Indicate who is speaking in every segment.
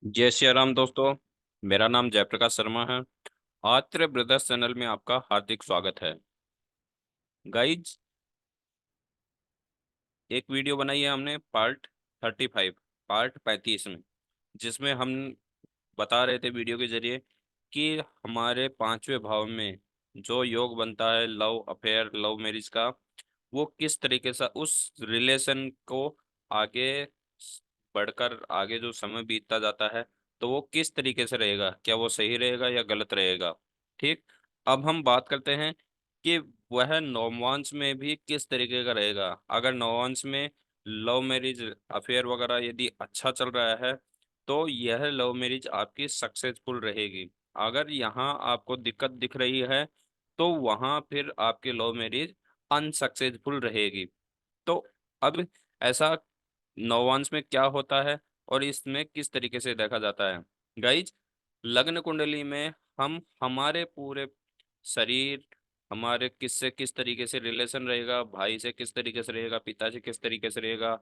Speaker 1: जय श्री राम दोस्तों। मेरा नाम जयप्रकाश शर्मा है। आत्र ब्रदर्स चैनल में आपका हार्दिक स्वागत है। गाइज, एक वीडियो बनाई है हमने पार्ट 35 में, जिसमें हम बता रहे थे वीडियो के जरिए कि हमारे पांचवें भाव में जो योग बनता है लव अफेयर लव मैरिज का, वो किस तरीके से उस रिलेशन को आगे बढ़कर आगे जो समय बीतता जाता है, तो वो किस तरीके से रहेगा, क्या वो सही रहेगा या गलत रहेगा। ठीक। अब हम बात करते हैं कि वह नौवंश में भी किस तरीके का रहेगा। अगर नौवंश में लव मैरिज अफेयर वगैरह यदि अच्छा चल रहा है, तो यह लव मैरिज आपकी सक्सेसफुल रहेगी। अगर यहाँ आपको दिक्कत दिख रही है, तो वहाँ फिर आपकी लव मैरिज अनसक्सेसफुल रहेगी। तो अब ऐसा नौवंश में क्या होता है और इसमें किस तरीके से देखा जाता है। गाइज, लग्न कुंडली में हम हमारे पूरे शरीर, हमारे किससे किस तरीके से रिलेशन रहेगा, भाई से किस तरीके से रहेगा, पिता से किस तरीके से रहेगा,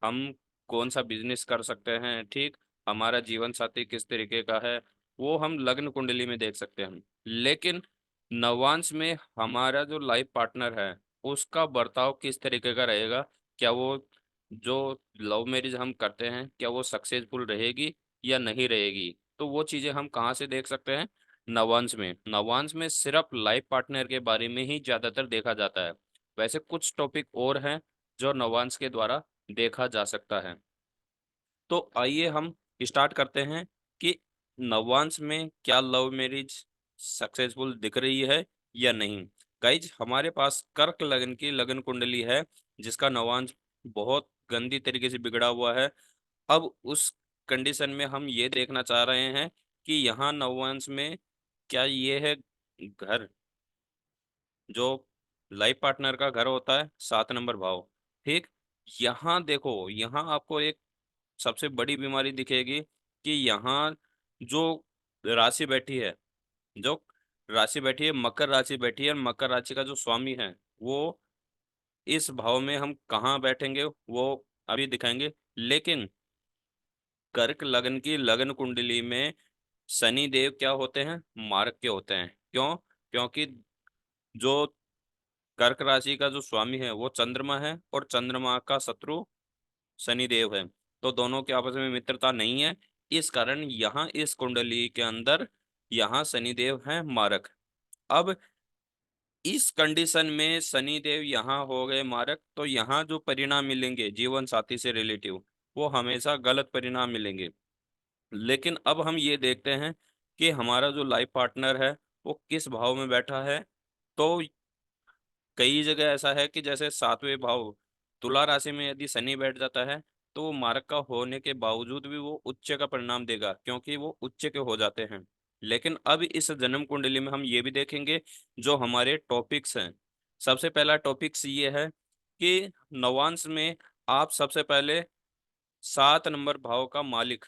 Speaker 1: हम कौन सा बिजनेस कर सकते हैं, ठीक, हमारा जीवन साथी किस तरीके का है, वो हम लग्न कुंडली में देख सकते हैं। लेकिन नवांश में हमारा जो लाइफ पार्टनर है, उसका बर्ताव किस तरीके का रहेगा, क्या वो जो लव मैरिज हम करते हैं क्या वो सक्सेसफुल रहेगी या नहीं रहेगी, तो वो चीजें हम कहाँ से देख सकते हैं। नवांश में, नवांश में सिर्फ लाइफ पार्टनर के बारे में ही ज्यादातर देखा जाता है। वैसे कुछ टॉपिक और हैं जो नवांश के द्वारा देखा जा सकता है। तो आइए हम स्टार्ट करते हैं कि नवांश में क्या लव मैरिज सक्सेसफुल दिख रही है या नहीं। गाइज, हमारे पास कर्क लगन की लगन कुंडली है, जिसका नवांश बहुत गंदी तरीके से बिगड़ा हुआ है। अब उस कंडीशन में हम ये देखना चाह रहे हैं कि यहाँ नवांश में क्या ये है घर, जो लाइफ पार्टनर का घर होता है, 7 नंबर भाव। ठीक। यहाँ देखो, यहाँ आपको एक सबसे बड़ी बीमारी दिखेगी कि यहाँ जो राशि बैठी है, जो राशि बैठी है, मकर राशि बैठी है, मकर राशि का जो स्वामी है वो इस भाव में हम कहाँ बैठेंगे वो अभी दिखाएंगे। लेकिन कर्क लगन की लगन कुंडली में शनि देव क्या होते हैं, मार्ग के होते हैं। क्यों? क्योंकि जो कर्क राशि का जो स्वामी है वो चंद्रमा है और चंद्रमा का शत्रु शनि देव है। तो दोनों के आपस में मित्रता नहीं है। इस कारण यहाँ इस कुंडली के अंदर यहाँ शनि देव है मारक। अब इस कंडीशन में शनि देव यहाँ हो गए मारक, तो यहाँ जो परिणाम मिलेंगे जीवन साथी से रिलेटिव, वो हमेशा गलत परिणाम मिलेंगे। लेकिन अब हम ये देखते हैं कि हमारा जो लाइफ पार्टनर है वो किस भाव में बैठा है। तो कई जगह ऐसा है कि जैसे 7वें भाव तुला राशि में यदि शनि बैठ जाता है, तो वो मार्क का होने के बावजूद भी वो उच्च का परिणाम देगा, क्योंकि वो उच्च के हो जाते हैं। लेकिन अब इस जन्म कुंडली में हम ये भी देखेंगे जो हमारे टॉपिक्स हैं। सबसे पहला टॉपिक्स ये है कि नवांश में आप सबसे पहले 7 नंबर भाव का मालिक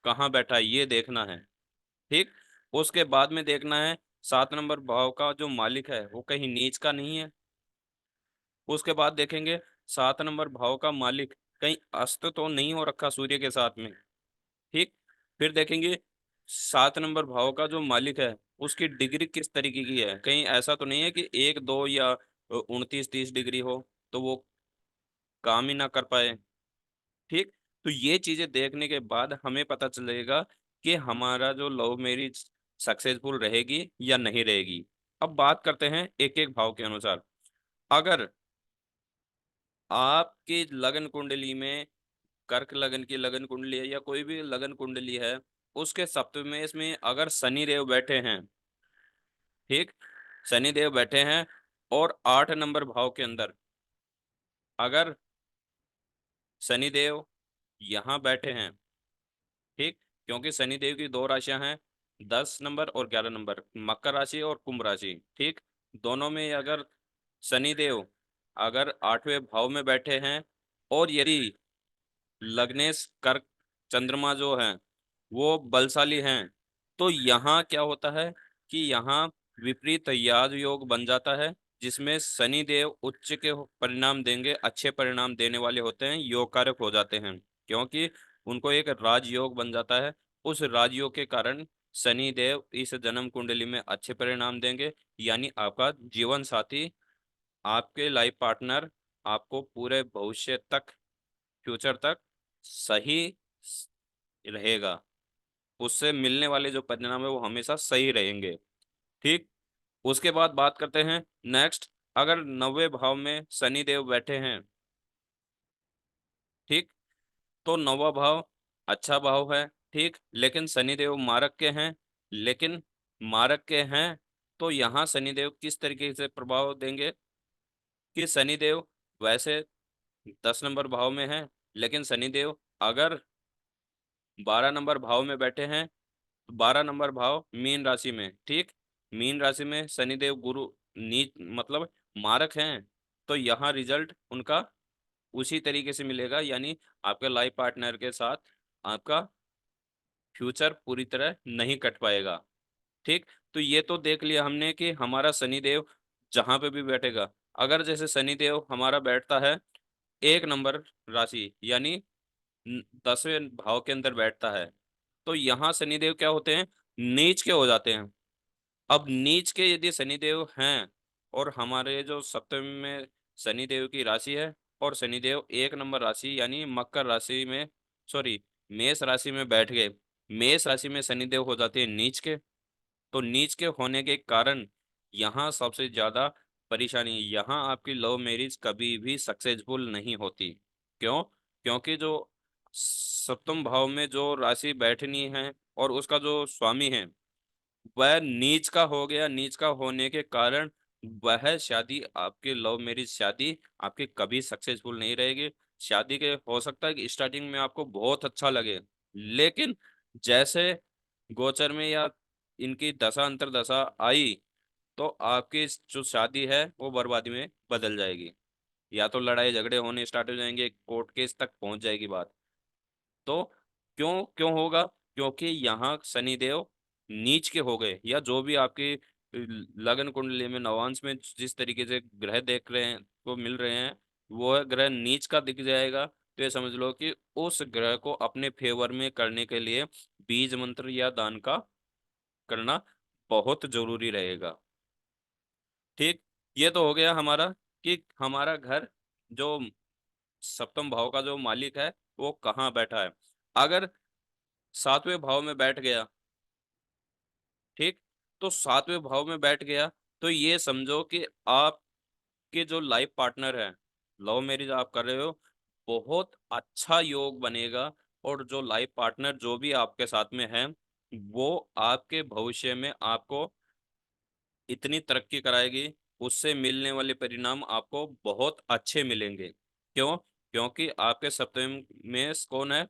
Speaker 1: कहाँ बैठा है ये देखना है। ठीक। उसके बाद में देखना है 7 नंबर भाव का जो मालिक है वो कहीं नीच का नहीं है। उसके बाद देखेंगे 7 नंबर भाव का मालिक कहीं अस्त तो नहीं हो रखा सूर्य के साथ में। ठीक। फिर देखेंगे 7 नंबर भाव का जो मालिक है उसकी डिग्री किस तरीके की है, कहीं ऐसा तो नहीं है कि 1 2 या 29 30 डिग्री हो तो वो काम ही ना कर पाए। ठीक। तो ये चीजें देखने के बाद हमें पता चलेगा कि हमारा जो लव मैरिज सक्सेसफुल रहेगी या नहीं रहेगी। अब बात करते हैं एक एक भाव के अनुसार। अगर आपकी लगन कुंडली में कर्क लगन की लगन कुंडली है या कोई भी लगन कुंडली है, उसके सप्तम में अगर शनि देव बैठे हैं, ठीक, शनि देव बैठे हैं और 8 नंबर भाव के अंदर अगर शनि देव यहाँ बैठे हैं, ठीक, क्योंकि शनि देव की दो राशियां हैं, 10 नंबर और 11 नंबर, मकर राशि और कुंभ राशि। ठीक। दोनों में अगर शनि देव अगर 8वें भाव में बैठे हैं और यदि लग्नेश कर्क चंद्रमा जो है वो बलशाली हैं, तो यहाँ क्या होता है कि यहाँ विपरीत याद योग बन जाता है, जिसमें शनि देव उच्च के परिणाम देंगे, अच्छे परिणाम देने वाले होते हैं, योग कारक हो जाते हैं। क्योंकि उनको एक राजयोग बन जाता है। उस राजयोग के कारण शनि देव इस जन्म कुंडली में अच्छे परिणाम देंगे, यानी आपका जीवन साथी, आपके लाइफ पार्टनर आपको पूरे भविष्य तक, फ्यूचर तक सही रहेगा। उससे मिलने वाले जो परिणाम है वो हमेशा सही रहेंगे। ठीक। उसके बाद बात करते हैं नेक्स्ट। अगर 9वें भाव में शनि देव बैठे हैं, ठीक, तो 9वां भाव अच्छा भाव है, ठीक, लेकिन शनि देव मारक के हैं। लेकिन मारक के हैं तो यहाँ शनि देव किस तरीके से प्रभाव देंगे कि शनि देव वैसे 10 नंबर भाव में है, लेकिन शनि देव अगर 12 नंबर भाव में बैठे हैं, 12 नंबर भाव मीन राशि में, ठीक, मीन राशि में शनिदेव गुरु नीच मतलब मारक हैं, तो यहाँ रिजल्ट उनका उसी तरीके से मिलेगा, यानी आपके लाइफ पार्टनर के साथ आपका फ्यूचर पूरी तरह नहीं कट पाएगा। ठीक। तो ये तो देख लिया हमने कि हमारा शनिदेव जहां पे भी बैठेगा, अगर जैसे शनिदेव हमारा बैठता है 1 नंबर राशि, यानी 10वें भाव के अंदर बैठता है, तो यहाँ शनिदेव क्या होते हैं, नीच के हो जाते हैं। अब नीच के यदि शनिदेव हैं और हमारे जो सप्तमी में शनिदेव की राशि है, और शनिदेव 1 नंबर राशि यानी मकर राशि में, सॉरी, मेष राशि में बैठ गए, मेष राशि में शनिदेव हो जाते हैं नीच के, तो नीच के होने के कारण यहाँ सबसे ज्यादा परेशानी, यहाँ आपकी लव मैरिज कभी भी सक्सेसफुल नहीं होती। क्यों? क्योंकि जो सप्तम भाव में जो राशि बैठनी है और उसका जो स्वामी है वह नीच का हो गया, नीच का होने के कारण वह शादी, आपकी लव मैरिज शादी आपकी कभी सक्सेसफुल नहीं रहेगी। शादी के हो सकता है कि स्टार्टिंग में आपको बहुत अच्छा लगे, लेकिन जैसे गोचर में या इनकी दशा अंतर दशा आई, तो आपकी जो शादी है वो बर्बादी में बदल जाएगी, या तो लड़ाई झगड़े होने स्टार्ट हो जाएंगे, कोर्ट केस तक पहुंच जाएगी बात। तो क्यों क्यों होगा? क्योंकि यहाँ शनिदेव नीच के हो गए, या जो भी आपकी लगन कुंडली में नवांश में जिस तरीके से ग्रह देख रहे हैं को मिल रहे हैं, वो ग्रह नीच का दिख जाएगा, तो ये समझ लो कि उस ग्रह को अपने फेवर में करने के लिए बीज मंत्र या दान का करना बहुत जरूरी रहेगा। ठीक। ये तो हो गया हमारा कि हमारा घर जो सप्तम भाव का जो मालिक है वो कहाँ बैठा है। अगर 7वें भाव में बैठ गया, ठीक, तो 7वें भाव में बैठ गया, तो ये समझो कि आपके जो लाइफ पार्टनर है, लव मैरिज आप कर रहे हो, बहुत अच्छा योग बनेगा, और जो लाइफ पार्टनर जो भी आपके साथ में है वो आपके भविष्य में आपको इतनी तरक्की कराएगी, उससे मिलने वाले परिणाम आपको बहुत अच्छे मिलेंगे। क्यों? क्योंकि आपके सप्तम में कौन है?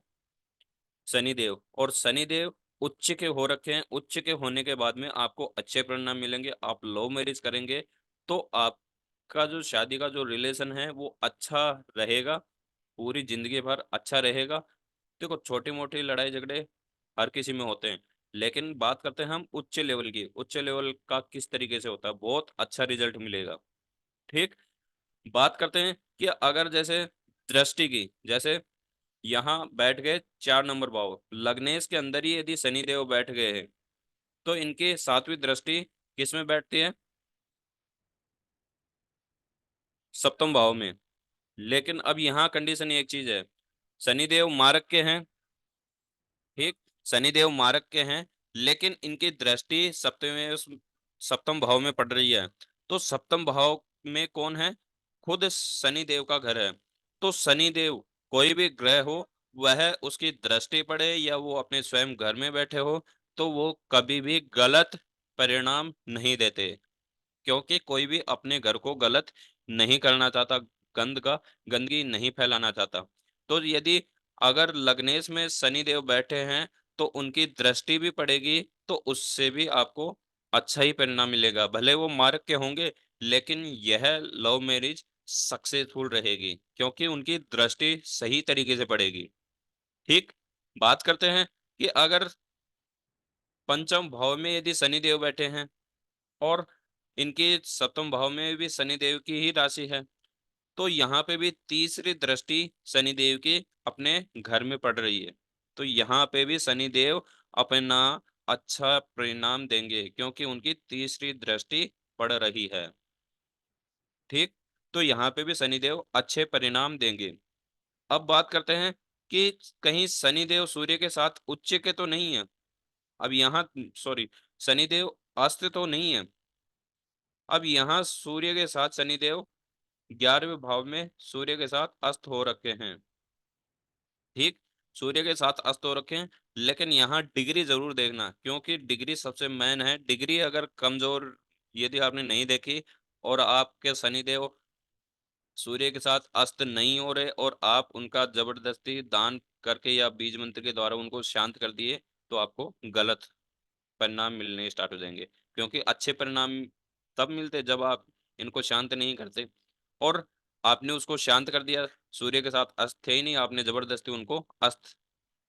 Speaker 1: शनिदेव, और शनिदेव उच्च के हो रखे हैं, उच्च के होने के बाद में आपको अच्छे परिणाम मिलेंगे। आप लव मैरिज करेंगे तो आपका जो शादी का जो रिलेशन है वो अच्छा रहेगा, पूरी जिंदगी भर अच्छा रहेगा। देखो, छोटी मोटी लड़ाई झगड़े हर किसी में होते हैं, लेकिन बात करते हैं हम उच्च लेवल की, उच्च लेवल का किस तरीके से होता है, बहुत अच्छा रिजल्ट मिलेगा। ठीक। बात करते हैं कि अगर जैसे दृष्टि की, जैसे यहाँ बैठ गए 4 नंबर भाव, लग्नेश के अंदर ही यदि शनिदेव बैठ गए हैं, तो इनकी 7वीं दृष्टि किस में बैठती है? सप्तम भाव में। लेकिन अब यहाँ कंडीशन एक चीज है, शनिदेव मारक के हैं, ठीक, शनिदेव मारक के हैं, लेकिन इनकी दृष्टि सप्तम भाव में पड़ रही है। तो सप्तम भाव में कौन है? खुद शनिदेव का घर है। तो शनिदेव, कोई भी ग्रह हो, वह उसकी दृष्टि पड़े या वो अपने स्वयं घर में बैठे हो, तो वो कभी भी गलत परिणाम नहीं देते, क्योंकि कोई भी अपने घर को गलत नहीं करना चाहता, गंदगी नहीं फैलाना चाहता। तो यदि अगर लग्नेश में शनि देव बैठे हैं तो उनकी दृष्टि भी पड़ेगी, तो उससे भी आपको अच्छा ही परिणाम मिलेगा, भले वो मार्ग के होंगे, लेकिन यह लव मैरिज सक्सेसफुल रहेगी क्योंकि उनकी दृष्टि सही तरीके से पड़ेगी। ठीक। बात करते हैं कि अगर 5म भाव में यदि शनि देव बैठे हैं और इनके 7म भाव में भी शनिदेव की ही राशि है, तो यहाँ पे भी तीसरी दृष्टि शनिदेव की अपने घर में पड़ रही है। तो यहाँ पे भी शनिदेव अपना अच्छा परिणाम देंगे, क्योंकि उनकी तीसरी दृष्टि पड़ रही है। ठीक, तो यहाँ पे भी शनिदेव अच्छे परिणाम देंगे। अब बात करते हैं कि कहीं शनिदेव सूर्य के साथ उच्च के तो नहीं है। अब यहाँ, सॉरी, शनिदेव अस्त तो नहीं है। अब यहाँ सूर्य के साथ शनिदेव 11वें भाव में सूर्य के साथ अस्त हो रखे हैं। ठीक, सूर्य के साथ अस्त हो रखे हैं, लेकिन यहाँ डिग्री जरूर देखना, क्योंकि डिग्री सबसे मेन है। डिग्री अगर कमजोर, यदि आपने नहीं देखी और आपके शनिदेव सूर्य के साथ अस्त नहीं हो रहे और आप उनका जबरदस्ती दान करके या बीज मंत्र के द्वारा उनको शांत कर दिए, तो आपको गलत परिणाम मिलने स्टार्ट हो जाएंगे। क्योंकि अच्छे परिणाम तब मिलते जब आप इनको शांत नहीं करते, और आपने उसको शांत कर दिया। सूर्य के साथ अस्त थे ही नहीं, आपने जबरदस्ती उनको अस्त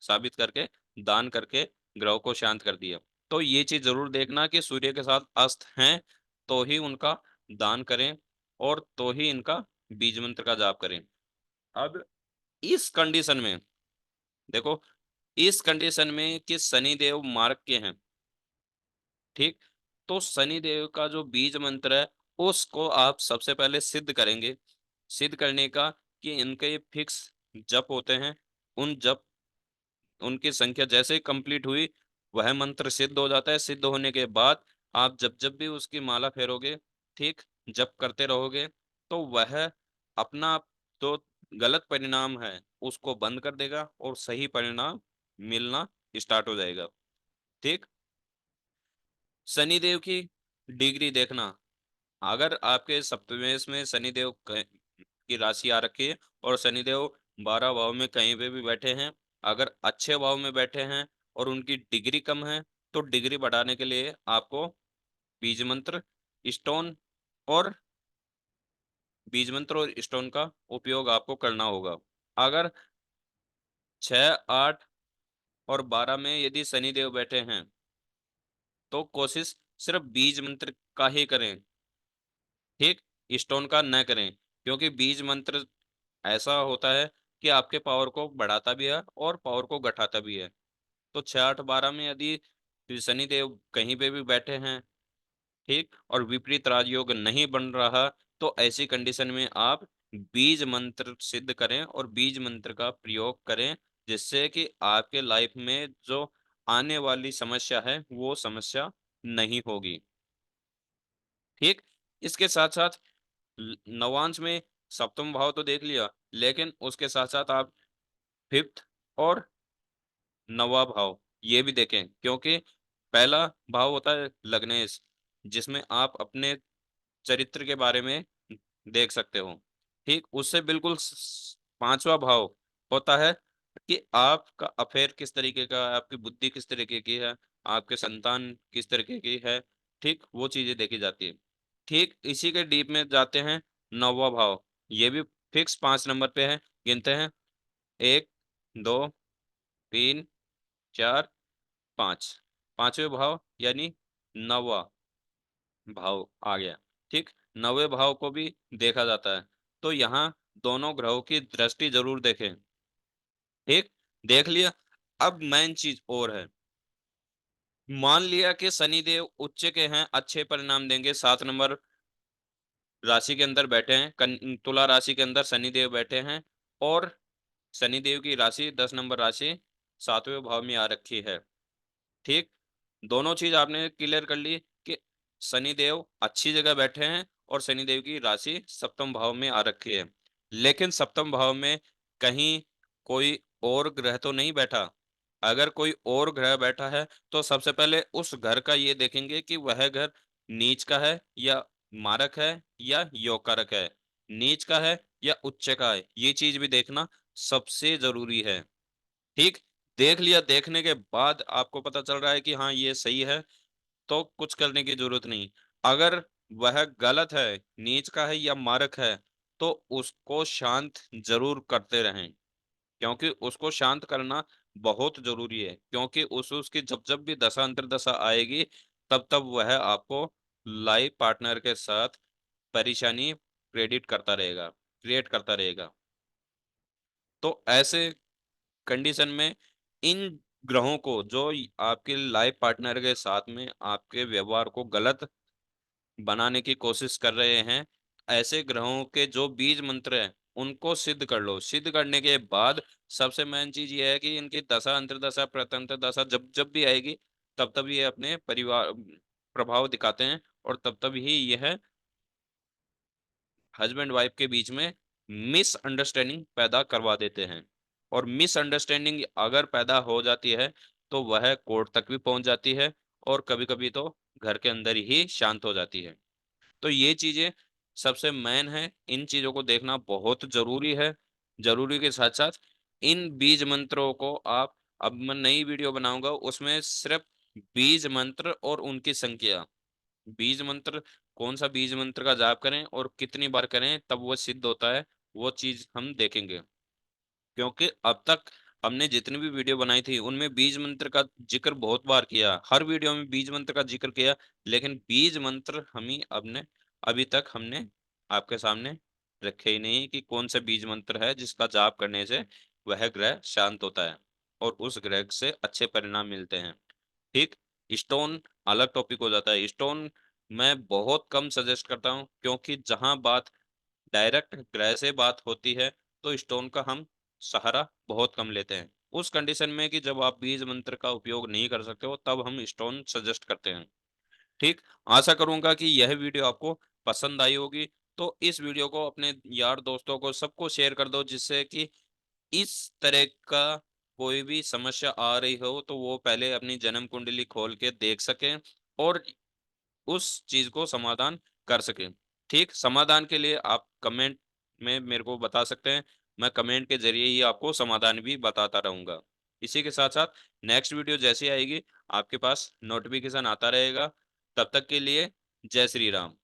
Speaker 1: साबित करके, दान करके ग्रह को शांत कर दिया। तो ये चीज जरूर देखना कि सूर्य के साथ अस्त हैं तो ही उनका दान करें, और तो ही इनका बीज मंत्र का जाप करें। अब इस कंडीशन में देखो, इस कंडीशन में कि शनि देव मार्ग के हैं, ठीक, तो शनि देव का जो बीज मंत्र है उसको आप सबसे पहले सिद्ध करेंगे। सिद्ध करने का कि इनके फिक्स जप होते हैं, उन जप, उनकी संख्या जैसे ही कंप्लीट हुई वह मंत्र सिद्ध हो जाता है। सिद्ध होने के बाद आप जब जब भी उसकी माला फेरोगे, ठीक, जप करते रहोगे, तो वह अपना जो गलत परिणाम है उसको बंद कर देगा और सही परिणाम मिलना स्टार्ट हो जाएगा। ठीक, शनिदेव की डिग्री देखना। अगर आपके सप्तमेश में शनिदेव की राशि आ रखी है और शनिदेव 12 भाव में कहीं पे भी बैठे हैं, अगर अच्छे भाव में बैठे हैं और उनकी डिग्री कम है, तो डिग्री बढ़ाने के लिए आपको बीज मंत्र, स्टोन और बीज मंत्र और स्टोन का उपयोग आपको करना होगा। अगर 6, 8 और 12 में यदि शनिदेव बैठे हैं, तो कोशिश सिर्फ बीज मंत्र का ही करें। ठीक, स्टोन का न करें, क्योंकि बीज मंत्र ऐसा होता है कि आपके पावर को बढ़ाता भी है और पावर को घटाता भी है। तो 6, 8, 12 में यदि शनि देव कहीं पे भी बैठे हैं, ठीक, और विपरीत राजयोग नहीं बन रहा, तो ऐसी कंडीशन में आप बीज मंत्र सिद्ध करें और बीज मंत्र का प्रयोग करें, जिससे कि आपके लाइफ में जो आने वाली समस्या है वो समस्या नहीं होगी। ठीक, इसके साथ साथ नवांश में सप्तम भाव तो देख लिया, लेकिन उसके साथ साथ आप फिफ्थ और नवा भाव ये भी देखें, क्योंकि पहला भाव होता है लग्नेश, जिसमें आप अपने चरित्र के बारे में देख सकते हो। ठीक, उससे बिल्कुल पांचवा भाव होता है कि आपका अफेयर किस तरीके का है, आपकी बुद्धि किस तरीके की है, आपके संतान किस तरीके की है। ठीक, वो चीजें देखी जाती है। ठीक, इसी के डीप में जाते हैं। नौवा भाव ये भी फिक्स 5 नंबर पे है। गिनते हैं, 1, 2, 3, 4, 5। पांचवे भाव यानी नवा भाव आ गया। ठीक, नवे भाव को भी देखा जाता है। तो यहाँ दोनों ग्रहों की दृष्टि जरूर देखें। ठीक, देख लिया। अब मेन चीज और है, मान लिया कि शनिदेव उच्च के हैं, अच्छे परिणाम देंगे, 7 नंबर राशि के अंदर बैठे हैं, तुला राशि के अंदर शनिदेव बैठे हैं, और शनिदेव की राशि 10 नंबर राशि 7वें भाव में आ रखी है। ठीक, दोनों चीज आपने क्लियर कर ली कि शनिदेव अच्छी जगह बैठे हैं और शनिदेव की राशि सप्तम भाव में आ रखी है। लेकिन सप्तम भाव में कहीं कोई और ग्रह तो नहीं बैठा। अगर कोई और ग्रह बैठा है तो सबसे पहले उस घर का ये देखेंगे कि वह घर नीच का है या मारक है या योग कारक है, नीच का है या उच्च का है, ये चीज भी देखना सबसे जरूरी है। ठीक, देख लिया, देखने के बाद आपको पता चल रहा है कि हाँ ये सही है, तो कुछ करने की जरूरत नहीं। अगर वह गलत है, नीच का है या मारक है, तो उसको शांत जरूर करते रहें, क्योंकि उसको शांत करना बहुत जरूरी है। क्योंकि उस उसकी जब जब भी दशा अंतर्दशा आएगी, तब तब वह आपको लाइफ पार्टनर के साथ परेशानी क्रेडिट करता रहेगा, क्रिएट करता रहेगा। तो ऐसे कंडीशन में इन ग्रहों को जो आपके लाइफ पार्टनर के साथ में आपके व्यवहार को गलत बनाने की कोशिश कर रहे हैं, ऐसे ग्रहों के जो बीज मंत्र हैं उनको सिद्ध कर लो। सिद्ध करने के बाद सबसे मेन चीज ये है कि इनकी दशा अंतर्दशा प्रत्यंतर दशा जब जब भी आएगी, तब तब ये अपने परिवार प्रभाव दिखाते हैं, और तब तब ही यह हस्बैंड वाइफ के बीच में मिसअंडरस्टैंडिंग पैदा करवा देते हैं। और मिसअंडरस्टैंडिंग अगर पैदा हो जाती है तो वह कोर्ट तक भी पहुंच जाती है, और कभी कभी तो घर के अंदर ही शांत हो जाती है। तो ये चीजें सबसे मेन है, इन चीजों को देखना बहुत जरूरी है। जरूरी के साथ साथ इन बीज मंत्रों को आप, अब मैं नई वीडियो बनाऊंगा उसमें सिर्फ बीज मंत्र और उनकी संख्या, बीज मंत्र कौन सा बीज मंत्र का जाप करें और कितनी बार करें तब वो सिद्ध होता है, वो चीज हम देखेंगे। क्योंकि अब तक हमने जितनी भी वीडियो बनाई थी उनमें बीज मंत्र का जिक्र बहुत बार किया, हर वीडियो में बीज मंत्र का जिक्र किया, लेकिन बीज मंत्र हम ही अपने अभी तक हमने आपके सामने रखे ही नहीं कि कौन सा बीज मंत्र है जिसका जाप करने से वह ग्रह शांत होता है और उस ग्रह से अच्छे परिणाम मिलते हैं। ठीक। स्टोन अलग टॉपिक हो जाता है। स्टोन मैं बहुत कम सजेस्ट करता हूँ, क्योंकि जहां बात डायरेक्ट ग्रह से बात होती है तो स्टोन का हम सहारा बहुत कम लेते हैं। उस कंडीशन में कि जब आप बीज मंत्र का उपयोग नहीं कर सकते हो तब हम स्टोन सजेस्ट करते हैं। ठीक। आशा करूंगा कि यह वीडियो आपको पसंद आई होगी। तो इस वीडियो को अपने यार दोस्तों को सबको शेयर कर दो, जिससे कि इस तरह का कोई भी समस्या आ रही हो तो वो पहले अपनी जन्म कुंडली खोल के देख सकें और उस चीज को समाधान कर सकें। ठीक। समाधान के लिए आप कमेंट में मेरे को बता सकते हैं, मैं कमेंट के जरिए ही आपको समाधान भी बताता रहूंगा। इसी के साथ साथ नेक्स्ट वीडियो जैसी आएगी आपके पास नोटिफिकेशन आता रहेगा। तब तक के लिए जय श्री राम।